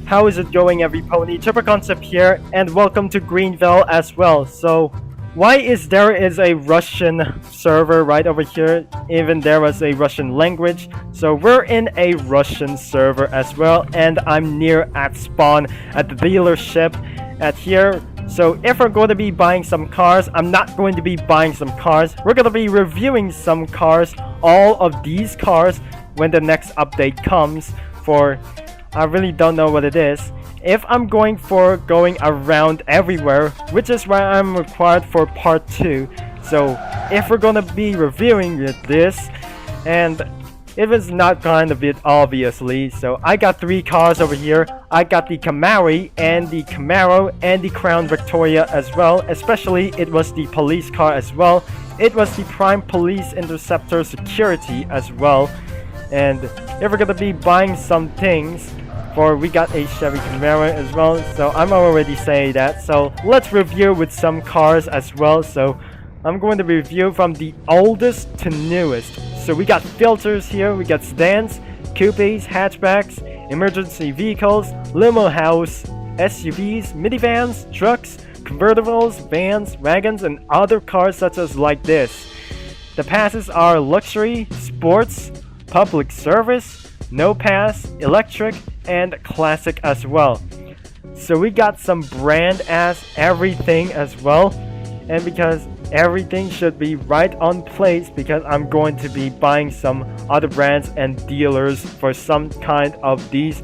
How is it going, every pony? Chipper Concept here, and welcome to Greenville as well. So, why is there is a Russian server right over here? Even there was a Russian language. So we're in a Russian server as well, and I'm near at spawn at the dealership at here. So if we're going to be buying some cars, I'm not going to be buying some cars. We're going to be reviewing some cars, all of these cars, when the next update comes for, I really don't know what it is. If I'm going around everywhere, which is why I'm required for part 2. So if we're gonna be reviewing this, and it was not kind of it obviously, so I got 3 cars over here. I got the Camry and the Camaro and the Crown Victoria as well. Especially it was the police car as well. It was the Prime Police Interceptor Security as well. And if we're gonna be buying some things, we got a Chevy Camaro as well, so I'm already saying that. So let's review with some cars as well. So I'm going to review from the oldest to newest. So we got filters here, we got sedans, coupes, hatchbacks, emergency vehicles, limo house, SUVs, minivans, trucks, convertibles, vans, wagons, and other cars such as like this. The passes are luxury, sports, public service, no pass, electric, and classic as well. So we got some brand ass everything as well, and because everything should be right on place, because I'm going to be buying some other brands and dealers for some kind of these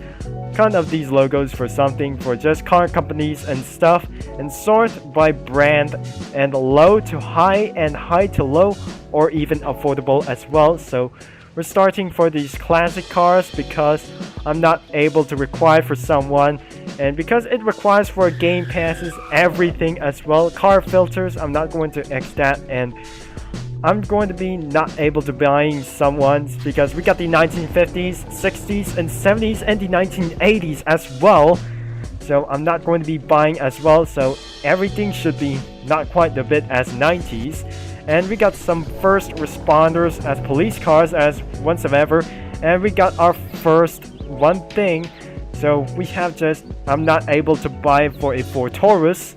logos for something for just car companies and stuff, and sort by brand and low to high and high to low, or even affordable as well. So we're starting for these classic cars because I'm not able to require for someone, and because it requires for game passes, everything as well. Car filters, I'm not going to X that, and I'm going to be not able to buying someone's because we got the 1950s, 60s, and 70s, and the 1980s as well. So I'm not going to be buying as well, so everything should be not quite a bit as 90s. And we got some first responders as police cars as once ever, and we got our first one thing. So we have just, I'm not able to buy for a Ford Taurus,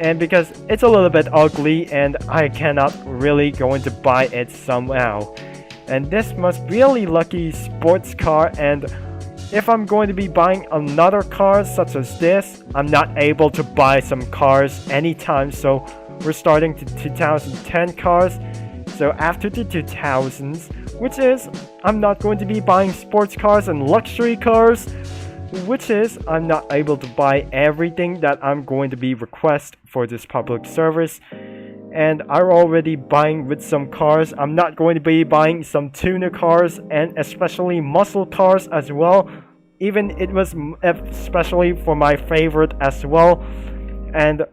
and because it's a little bit ugly and I cannot really going to buy it somehow. And this must really lucky sports car, and if I'm going to be buying another car such as this, I'm not able to buy some cars anytime. So we're starting to 2010 cars. So after the 2000s, which is I'm not going to be buying sports cars and luxury cars, which is I'm not able to buy everything that I'm going to be request for this public service. And I'm already buying with some cars. I'm not going to be buying some tuner cars and especially muscle cars as well. Even it was especially for my favorite as well. And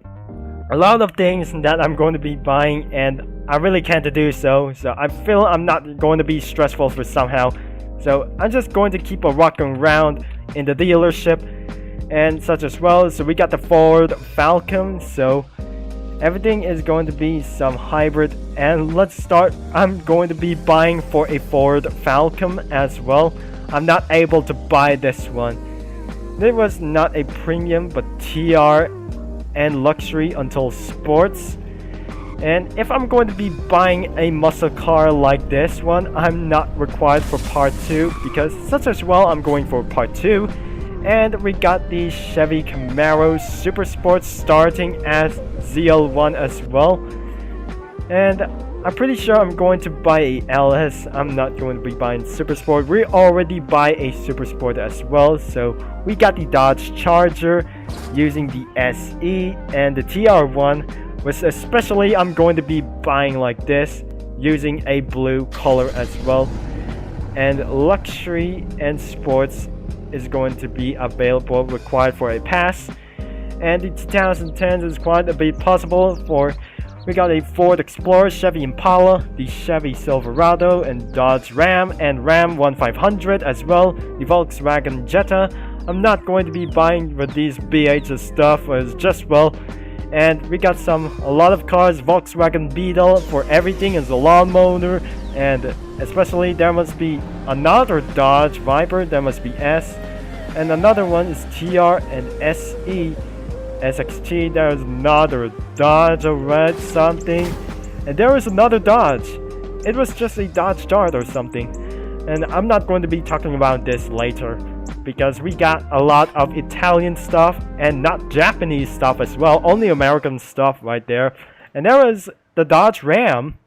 a lot of things that I'm going to be buying, and I really can't do so. So I feel I'm not going to be stressful for somehow. So I'm just going to keep walking around in the dealership and such as well. So we got the Ford Falcon. So everything is going to be some hybrid, and let's start. I'm going to be buying for a Ford Falcon as well. I'm not able to buy this one. It was not a premium but TR and luxury until sports. And if I'm going to be buying a muscle car like this one, I'm not required for part 2 because such as well I'm going for part 2. And we got the Chevy Camaro Super Sports starting as ZL1 as well. And I'm pretty sure I'm going to buy a LS. I'm not going to be buying Super Sport. We already buy a Super Sport as well. So we got the Dodge Charger using the SE, and the TR1 was especially I'm going to be buying like this using a blue color as well. And luxury and sports is going to be available, required for a pass. And the 2010s is quite a bit possible for. We got a Ford Explorer, Chevy Impala, the Chevy Silverado, and Dodge Ram, and Ram 1500 as well, the Volkswagen Jetta. I'm not going to be buying with these BH stuff as just well. And we got a lot of cars, Volkswagen Beetle for everything is a lawnmower, and especially there must be another Dodge Viper, there must be S. And another one is TR and SE. SXT, there's another Dodge, a red something. And there is another Dodge. It was just a Dodge Dart or something. And I'm not going to be talking about this later, because we got a lot of Italian stuff and not Japanese stuff as well, only American stuff right there. And there is the Dodge Ram,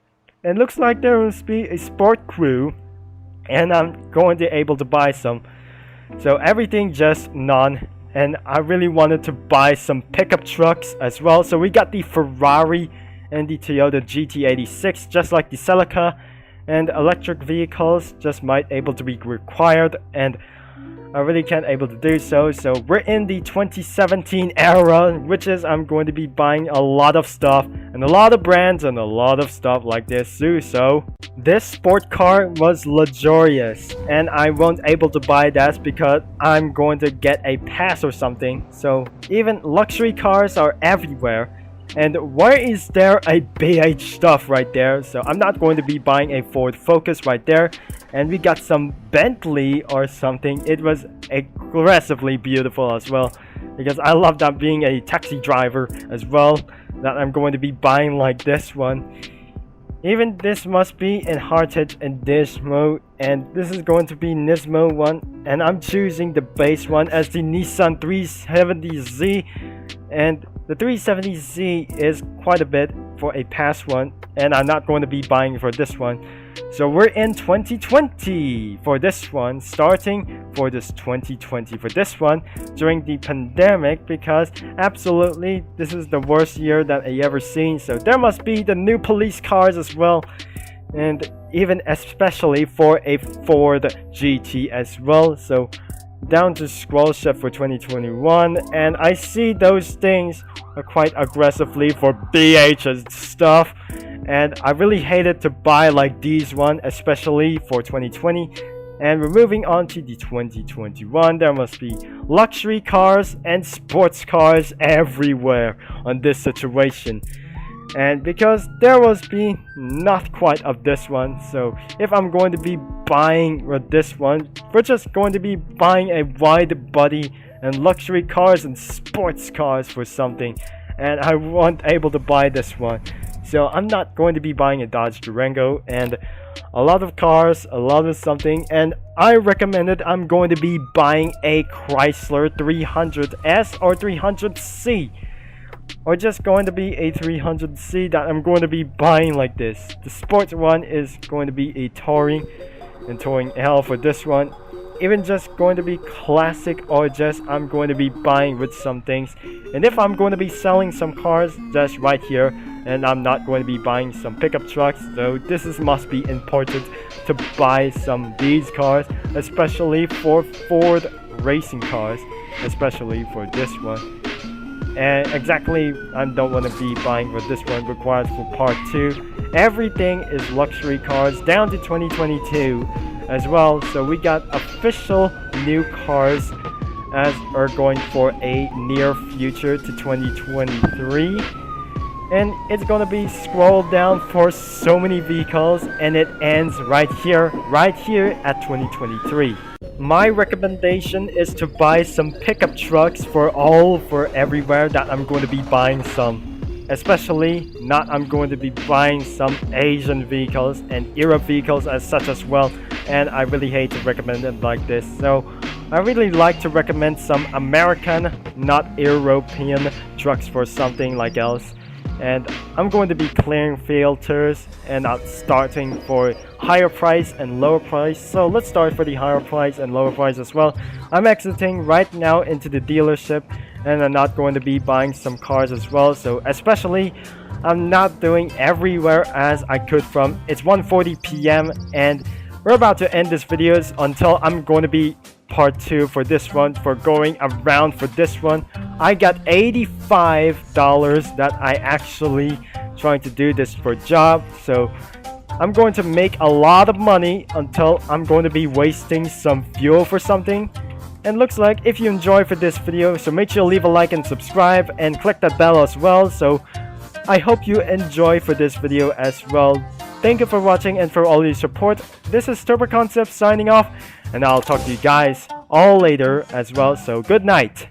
and looks like there must be a Sport Crew, and I'm going to be able to buy some. So everything just none, and I really wanted to buy some pickup trucks as well. So we got the Ferrari and the Toyota GT86, just like the Celica, and electric vehicles just might able to be required, and I really can't able to do so. So we're in the 2017 era, which is I'm going to be buying a lot of stuff and a lot of brands and a lot of stuff like this too. So this sport car was luxurious, and I won't able to buy that because I'm going to get a pass or something. So even luxury cars are everywhere. And where is there a BH stuff right there? So I'm not going to be buying a Ford Focus right there. And we got some Bentley or something. It was aggressively beautiful as well, because I love that being a taxi driver as well, that I'm going to be buying like this one. Even this must be in Heritage and Nismo, and this is going to be Nismo one, and I'm choosing the base one as the Nissan 370Z. And the 370Z is quite a bit for a past one, and I'm not going to be buying for this one. So we're in 2020 for this one, starting for this 2020 for this one during the pandemic, because absolutely this is the worst year that I ever seen. So there must be the new police cars as well, and even especially for a Ford GT as well. So down to scroll shift for 2021, and I see those things are quite aggressively for BH and stuff, and I really hated to buy like these one, especially for 2020. And we're moving on to the 2021. There must be luxury cars and sports cars everywhere on this situation. And because there must be not quite of this one, so if I'm going to be buying with this one, we're just going to be buying a wide body and luxury cars and sports cars for something, and I wasn't able to buy this one. So I'm not going to be buying a Dodge Durango and a lot of cars, a lot of something, and I recommended I'm going to be buying a Chrysler 300S or 300C. Or just going to be a 300C that I'm going to be buying like this. The sports one is going to be a Touring and Touring L for this one. Even just going to be classic, or just I'm going to be buying with some things. And if I'm going to be selling some cars, just right here. And I'm not going to be buying some pickup trucks. So this is must be important to buy some these cars, especially for Ford racing cars, especially for this one. And exactly, I don't want to be buying for this one, required for part 2. Everything is luxury cars down to 2022 as well. So we got official new cars as are going for a near future to 2023. And it's gonna be scrolled down for so many vehicles, and it ends right here at 2023. My recommendation is to buy some pickup trucks for everywhere that I'm going to be buying some. Especially I'm going to be buying some Asian vehicles and Europe vehicles as such as well, and I really hate to recommend it like this. So I really like to recommend some American, not European trucks for something like else. And I'm going to be clearing filters and starting for higher price and lower price. So let's start for the higher price and lower price as well. I'm exiting right now into the dealership, and I'm not going to be buying some cars as well. So especially I'm not doing everywhere as I could from. It's 1:40 p.m. and we're about to end this video until I'm going to be part 2 for this one, for going around for this one. I got $85 that I actually trying to do this for a job. So I'm going to make a lot of money until I'm going to be wasting some fuel for something. And looks like if you enjoy for this video, so make sure to leave a like and subscribe and click that bell as well. So I hope you enjoy for this video as well. Thank you for watching and for all your support. This is Turbo Concept signing off, and I'll talk to you guys all later as well. So good night.